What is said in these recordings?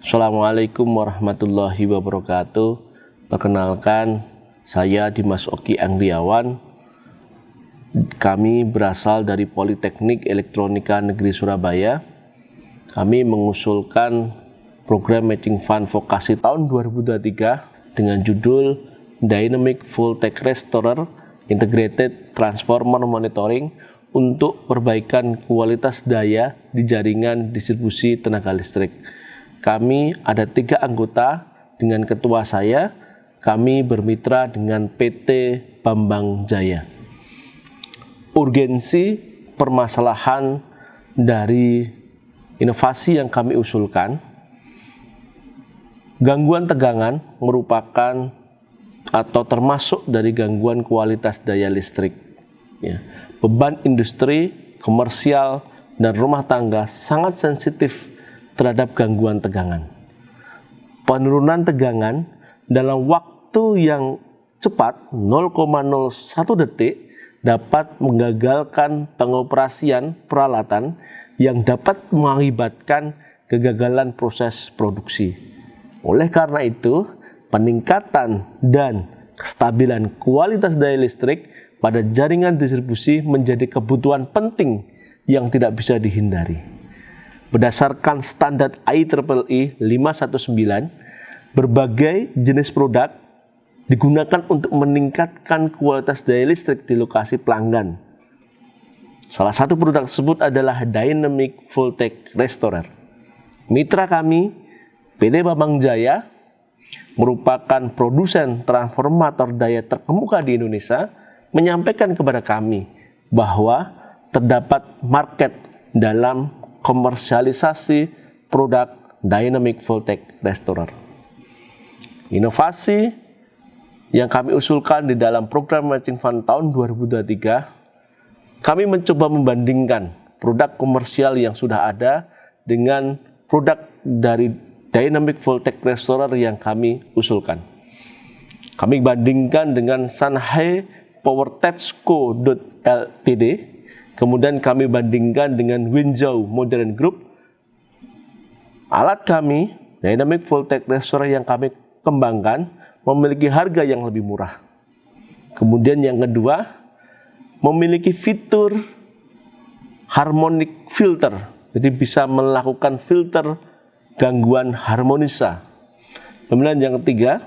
Assalamualaikum warahmatullahi wabarakatuh. Perkenalkan, saya Dimas Oki Angriawan. Kami berasal dari Politeknik Elektronika Negeri Surabaya. Kami mengusulkan program Matching Fund Vokasi tahun 2023 dengan judul Dynamic Voltage Restorer Integrated Transformer Monitoring untuk perbaikan kualitas daya di jaringan distribusi tenaga listrik. Kami ada 3 anggota dengan ketua saya. Kami bermitra dengan PT Bambang Jaya. Urgensi permasalahan dari inovasi yang kami usulkan, gangguan tegangan merupakan atau termasuk dari gangguan kualitas daya listrik. Beban industri, komersial, dan rumah tangga sangat sensitif terhadap gangguan tegangan. Penurunan tegangan dalam waktu yang cepat 0,01 detik dapat menggagalkan pengoperasian peralatan yang dapat mengakibatkan kegagalan proses produksi. Oleh karena itu, peningkatan dan kestabilan kualitas daya listrik pada jaringan distribusi menjadi kebutuhan penting yang tidak bisa dihindari. Berdasarkan standar IEEE 519, berbagai jenis produk digunakan untuk meningkatkan kualitas daya listrik di lokasi pelanggan. Salah satu produk tersebut adalah Dynamic Voltage Restorer. Mitra kami, PT Bambang Jaya, merupakan produsen transformator daya terkemuka di Indonesia, menyampaikan kepada kami bahwa terdapat market dalam komersialisasi produk Dynamic Voltage Restorer. Inovasi yang kami usulkan di dalam program Matching Fund tahun 2023, kami mencoba membandingkan produk komersial yang sudah ada dengan produk dari Dynamic Voltage Restorer yang kami usulkan. Kami bandingkan dengan Shanghai PowerTech Co. Ltd. Kemudian kami bandingkan dengan Winzhou Modern Group. Alat kami, Dynamic Voltage Restorer yang kami kembangkan, memiliki harga yang lebih murah. Kemudian yang kedua, memiliki fitur harmonic filter. Jadi bisa melakukan filter gangguan harmonisa. Kemudian yang ketiga,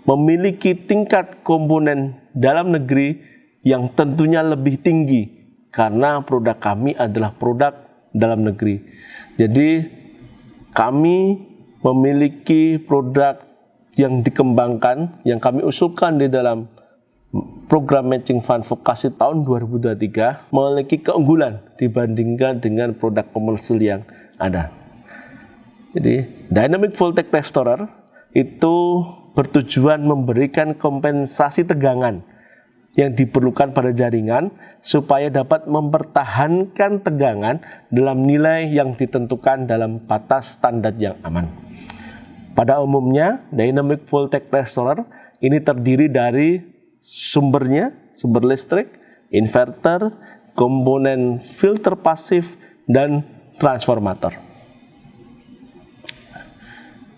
memiliki tingkat komponen dalam negeri yang tentunya lebih tinggi karena produk kami adalah produk dalam negeri. Jadi kami memiliki produk yang dikembangkan, yang kami usulkan di dalam program Matching Fund Vokasi tahun 2023 memiliki keunggulan dibandingkan dengan produk komersil yang ada. Jadi Dynamic Voltage Restorer itu bertujuan memberikan kompensasi tegangan yang diperlukan pada jaringan supaya dapat mempertahankan tegangan dalam nilai yang ditentukan dalam batas standar yang aman. Pada umumnya, Dynamic Voltage Restorer ini terdiri dari sumber listrik, inverter, komponen filter pasif, dan transformator.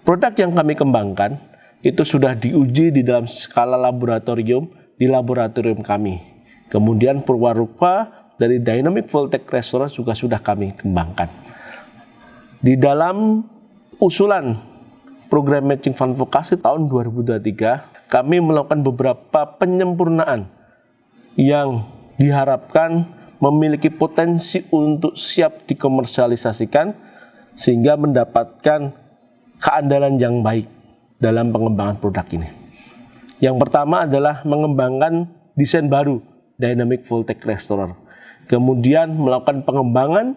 Produk yang kami kembangkan itu sudah diuji di dalam skala laboratorium di laboratorium kami. Kemudian perwarupa dari Dynamic Voltage Restorer juga sudah kami kembangkan. Di dalam usulan program Matching Fund Vokasi tahun 2023, kami melakukan beberapa penyempurnaan yang diharapkan memiliki potensi untuk siap dikomersialisasikan sehingga mendapatkan keandalan yang baik dalam pengembangan produk ini. Yang pertama adalah mengembangkan desain baru Dynamic Voltage Restorer. Kemudian melakukan pengembangan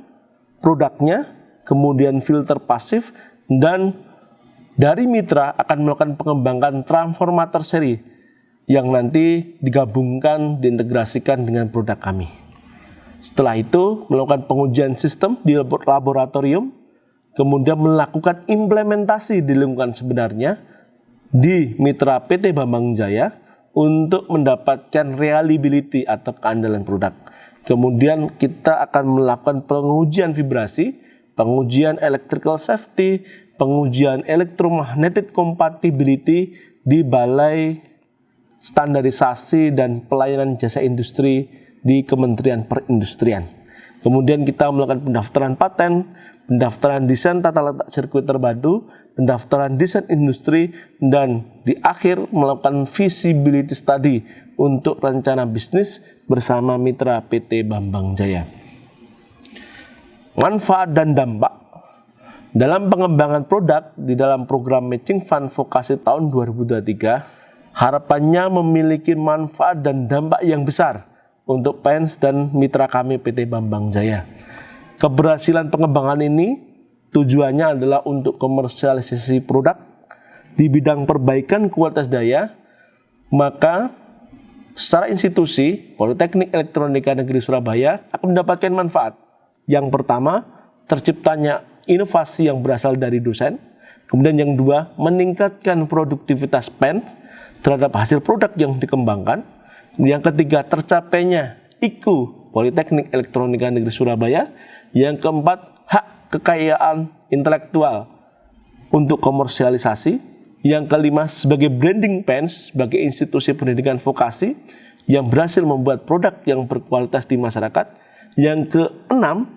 produknya, kemudian filter pasif, dan dari mitra akan melakukan pengembangan transformator seri yang nanti digabungkan, diintegrasikan dengan produk kami. Setelah itu melakukan pengujian sistem di laboratorium, kemudian melakukan implementasi di lingkungan sebenarnya di mitra PT Bambang Jaya untuk mendapatkan reliability atau keandalan produk. Kemudian kita akan melakukan pengujian vibrasi, pengujian electrical safety, pengujian electromagnetic compatibility di Balai Standarisasi dan Pelayanan Jasa Industri di Kementerian Perindustrian. Kemudian kita melakukan pendaftaran paten, pendaftaran desain tata letak sirkuit terpadu, pendaftaran desain industri, dan di akhir melakukan feasibility study untuk rencana bisnis bersama mitra PT Bambang Jaya. Manfaat dan dampak dalam pengembangan produk di dalam program Matching Fund Vokasi tahun 2023, harapannya memiliki manfaat dan dampak yang besar untuk PENS dan mitra kami PT Bambang Jaya. Keberhasilan pengembangan ini tujuannya adalah untuk komersialisasi produk di bidang perbaikan kualitas daya, maka secara institusi Politeknik Elektronika Negeri Surabaya akan mendapatkan manfaat. Yang pertama, terciptanya inovasi yang berasal dari dosen. Kemudian yang kedua, meningkatkan produktivitas PENS terhadap hasil produk yang dikembangkan. Yang ketiga, tercapainya IKU Politeknik Elektronika Negeri Surabaya. Yang keempat, hak kekayaan intelektual untuk komersialisasi. Yang kelima, sebagai branding PENS sebagai institusi pendidikan vokasi yang berhasil membuat produk yang berkualitas di masyarakat. Yang keenam,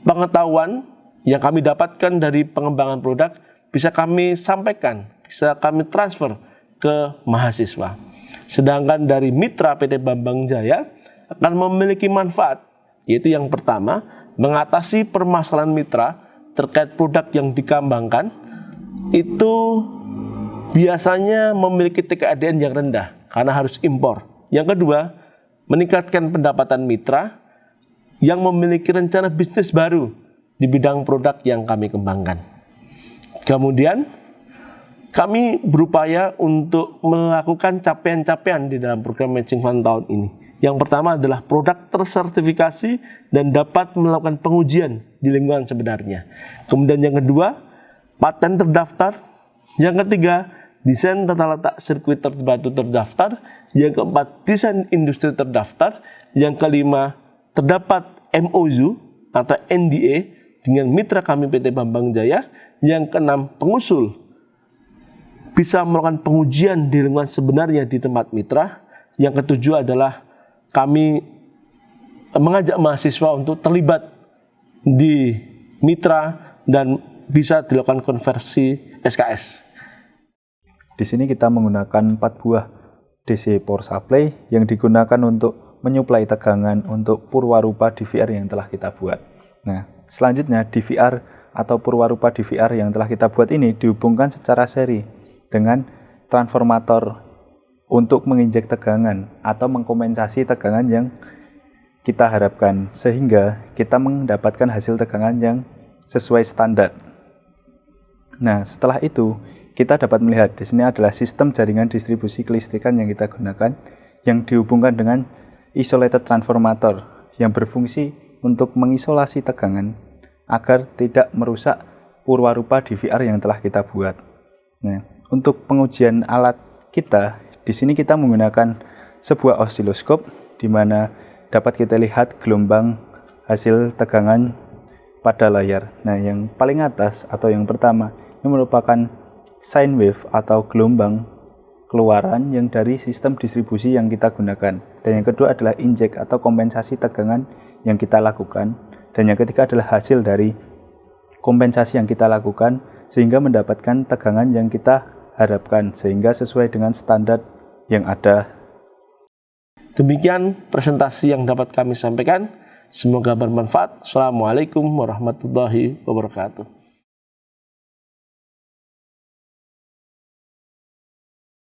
pengetahuan yang kami dapatkan dari pengembangan produk bisa kami sampaikan, bisa kami transfer ke mahasiswa. Sedangkan dari mitra PT Bambang Jaya akan memiliki manfaat, yaitu yang pertama, mengatasi permasalahan mitra terkait produk yang dikembangkan itu biasanya memiliki TKDN yang rendah karena harus impor. Yang kedua, meningkatkan pendapatan mitra yang memiliki rencana bisnis baru di bidang produk yang kami kembangkan. Kemudian kami berupaya untuk melakukan capaian-capaian di dalam program Matching Fund tahun ini. Yang pertama adalah produk tersertifikasi dan dapat melakukan pengujian di lingkungan sebenarnya. Kemudian yang kedua, paten terdaftar. Yang ketiga, desain tata letak sirkuit terpadu terdaftar. Yang keempat, desain industri terdaftar. Yang kelima, terdapat MOU atau NDA dengan mitra kami PT Bambang Jaya. Yang keenam, pengusul bisa melakukan pengujian di lingkungan sebenarnya di tempat mitra. Yang ketujuh adalah kami mengajak mahasiswa untuk terlibat di mitra dan bisa dilakukan konversi SKS. Di sini kita menggunakan 4 buah DC power supply yang digunakan untuk menyuplai tegangan untuk purwarupa DVR yang telah kita buat. Nah, selanjutnya DVR atau purwarupa DVR yang telah kita buat ini dihubungkan secara seri dengan transformator untuk menginjek tegangan atau mengkompensasi tegangan yang kita harapkan sehingga kita mendapatkan hasil tegangan yang sesuai standar. Nah, setelah itu kita dapat melihat di sini adalah sistem jaringan distribusi kelistrikan yang kita gunakan yang dihubungkan dengan isolated transformator yang berfungsi untuk mengisolasi tegangan agar tidak merusak purwarupa DVR yang telah kita buat. Nah, untuk pengujian alat kita, di sini kita menggunakan sebuah osiloskop di mana dapat kita lihat gelombang hasil tegangan pada layar. Nah, yang paling atas atau yang pertama ini merupakan sine wave atau gelombang keluaran yang dari sistem distribusi yang kita gunakan. Dan yang kedua adalah injek atau kompensasi tegangan yang kita lakukan. Dan yang ketiga adalah hasil dari kompensasi yang kita lakukan sehingga mendapatkan tegangan yang kita harapkan sehingga sesuai dengan standar yang ada. Demikian presentasi yang dapat kami sampaikan. Semoga bermanfaat. Assalamualaikum warahmatullahi wabarakatuh.